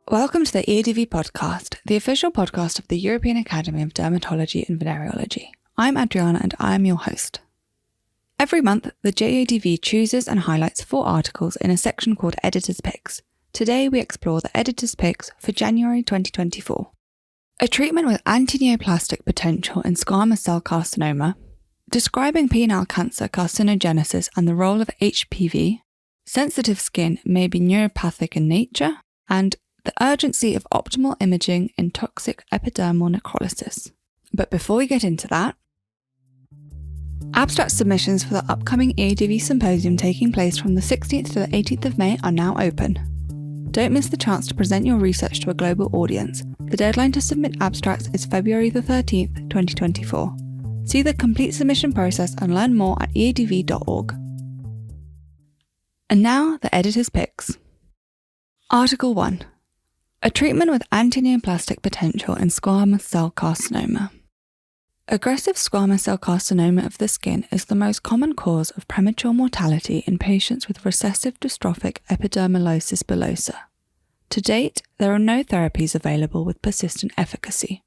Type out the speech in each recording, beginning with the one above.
Welcome to the EADV podcast, the official podcast of the European Academy of Dermatology and Venereology. I'm Adriana and I am your host. Every month, the JEADV chooses and highlights 4 articles in a section called Editor's Picks. Today we explore the Editor's Picks for January 2024. A treatment with antineoplastic potential in squamous cell carcinoma, describing penile cancer carcinogenesis and the role of HPV, sensitive skin may be neuropathic in nature, and the urgency of optimal imaging in toxic epidermal necrolysis. But before we get into that, abstract submissions for the upcoming EADV symposium taking place from the 16th to the 18th of May are now open. Don't miss the chance to present your research to a global audience. The deadline to submit abstracts is February the 13th, 2024. See the complete submission process and learn more at eadv.org. And now, the editor's picks. Article 1. A treatment with antineoplastic potential in squamous cell carcinoma. Aggressive squamous cell carcinoma of the skin is the most common cause of premature mortality in patients with recessive dystrophic epidermolysis bullosa. To date, there are no therapies available with persistent efficacy.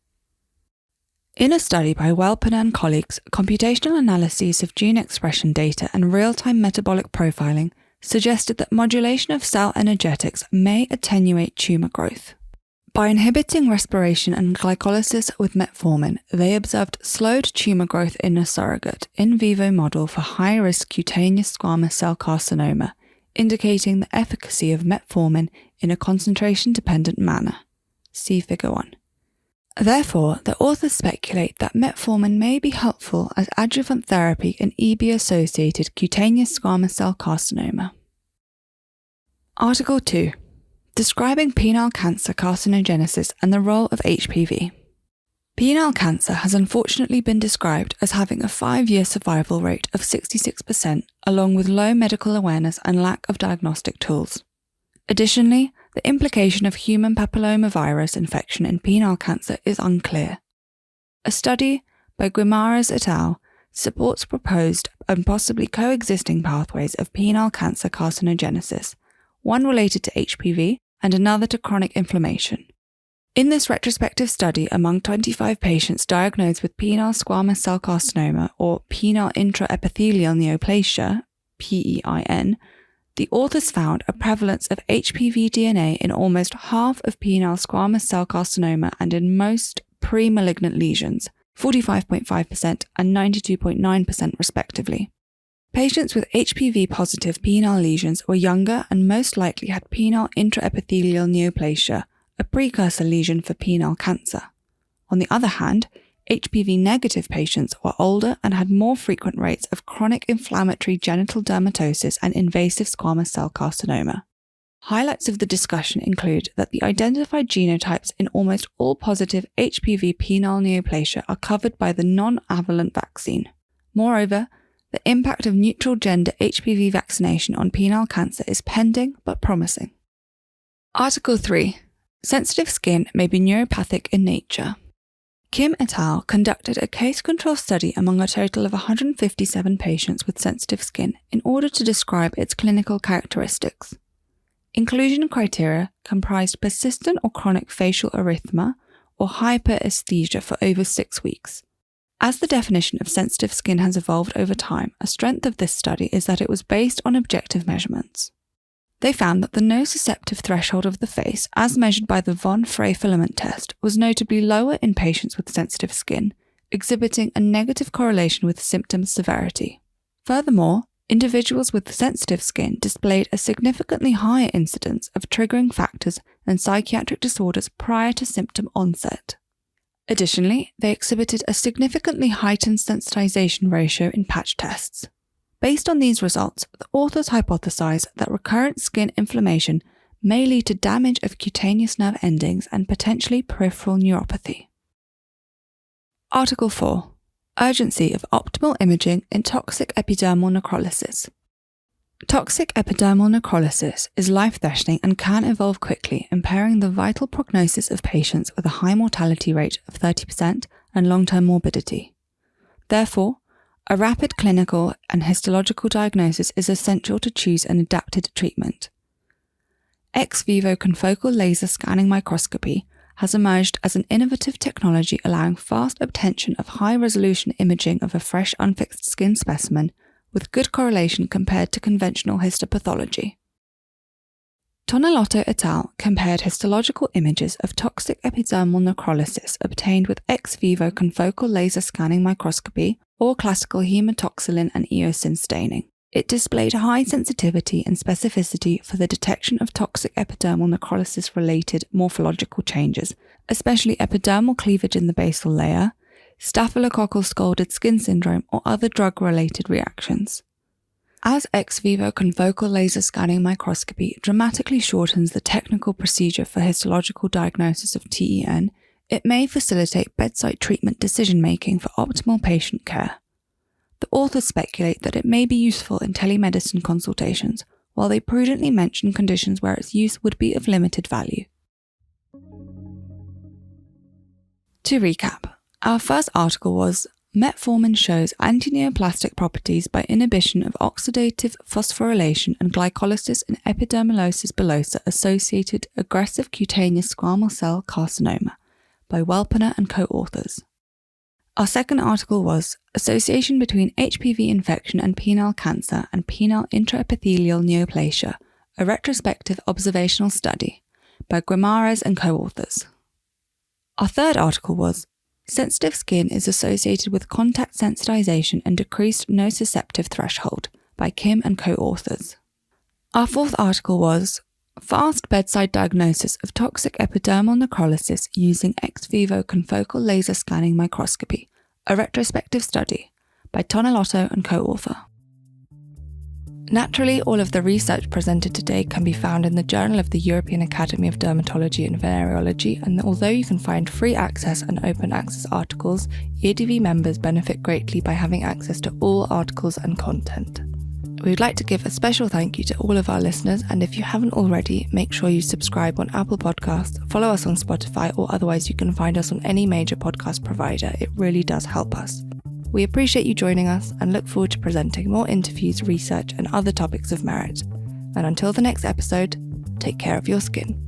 In a study by Welpen and colleagues, computational analyses of gene expression data and real-time metabolic profiling suggested that modulation of cell energetics may attenuate tumour growth. By inhibiting respiration and glycolysis with metformin, they observed slowed tumour growth in a surrogate in vivo model for high-risk cutaneous squamous cell carcinoma, indicating the efficacy of metformin in a concentration-dependent manner. See Figure 1. Therefore, the authors speculate that metformin may be helpful as adjuvant therapy in EB-associated cutaneous squamous cell carcinoma. Article 2. Describing penile cancer carcinogenesis and the role of HPV. Penile cancer has unfortunately been described as having a 5-year survival rate of 66%, along with low medical awareness and lack of diagnostic tools. Additionally, the implication of human papillomavirus infection in penile cancer is unclear. A study by Guimarães et al. Supports proposed and possibly coexisting pathways of penile cancer carcinogenesis, one related to HPV and another to chronic inflammation. In this retrospective study among 25 patients diagnosed with penile squamous cell carcinoma or penile intraepithelial neoplasia, PEIN, the authors found a prevalence of HPV DNA in almost half of penile squamous cell carcinoma and in most pre-malignant lesions, 45.5% and 92.9% respectively. Patients with HPV-positive penile lesions were younger and most likely had penile intraepithelial neoplasia, a precursor lesion for penile cancer. On the other hand, HPV-negative patients were older and had more frequent rates of chronic inflammatory genital dermatosis and invasive squamous cell carcinoma. Highlights of the discussion include that the identified genotypes in almost all positive HPV penile neoplasia are covered by the non-avalent vaccine. Moreover, the impact of neutral gender HPV vaccination on penile cancer is pending but promising. Article 3. Sensitive skin may be neuropathic in nature. Kim et al. Conducted a case control study among a total of 157 patients with sensitive skin in order to describe its clinical characteristics. Inclusion criteria comprised persistent or chronic facial erythema or hyperesthesia for over 6 weeks. As the definition of sensitive skin has evolved over time, a strength of this study is that it was based on objective measurements. They found that the nociceptive threshold of the face, as measured by the von Frey filament test, was notably lower in patients with sensitive skin, exhibiting a negative correlation with symptom severity. Furthermore, individuals with sensitive skin displayed a significantly higher incidence of triggering factors and psychiatric disorders prior to symptom onset. Additionally, they exhibited a significantly heightened sensitization ratio in patch tests. Based on these results, the authors hypothesize that recurrent skin inflammation may lead to damage of cutaneous nerve endings and potentially peripheral neuropathy. Article 4. Urgency of optimal imaging in toxic epidermal necrolysis. Toxic epidermal necrolysis is life-threatening and can evolve quickly, impairing the vital prognosis of patients with a high mortality rate of 30% and long-term morbidity. Therefore, a rapid clinical and histological diagnosis is essential to choose an adapted treatment. ex vivo confocal laser scanning microscopy has emerged as an innovative technology allowing fast obtention of high-resolution imaging of a fresh unfixed skin specimen with good correlation compared to conventional histopathology. Tonelotto et al. Compared histological images of toxic epidermal necrolysis obtained with ex vivo confocal laser scanning microscopy or classical hematoxylin and eosin staining. It displayed high sensitivity and specificity for the detection of toxic epidermal necrolysis-related morphological changes, especially epidermal cleavage in the basal layer, staphylococcal scalded skin syndrome, or other drug-related reactions. As ex vivo confocal laser scanning microscopy dramatically shortens the technical procedure for histological diagnosis of TEN, it may facilitate bedside treatment decision-making for optimal patient care. The authors speculate that it may be useful in telemedicine consultations, while they prudently mention conditions where its use would be of limited value. To recap, our first article was Metformin shows antineoplastic properties by inhibition of oxidative phosphorylation and glycolysis in epidermolysis bullosa associated aggressive cutaneous squamous cell carcinoma by Welpener and co-authors. Our second article was Association between HPV infection and penile cancer and penile intraepithelial neoplasia, a retrospective observational study by Guimarães and co-authors. Our third article was Sensitive skin is associated with contact sensitization and decreased nociceptive threshold by Kim and co-authors. Our fourth article was Fast bedside diagnosis of toxic epidermal necrolysis using ex vivo confocal laser scanning microscopy, a retrospective study by Tonelotto and co-author. Naturally, all of the research presented today can be found in the Journal of the European Academy of Dermatology and Venereology, and although you can find free access and open access articles, JEADV members benefit greatly by having access to all articles and content. We would like to give a special thank you to all of our listeners, and if you haven't already, make sure you subscribe on Apple Podcasts, follow us on Spotify, or otherwise you can find us on any major podcast provider. It really does help us. We appreciate you joining us and look forward to presenting more interviews, research, and other topics of merit. And until the next episode, take care of your skin.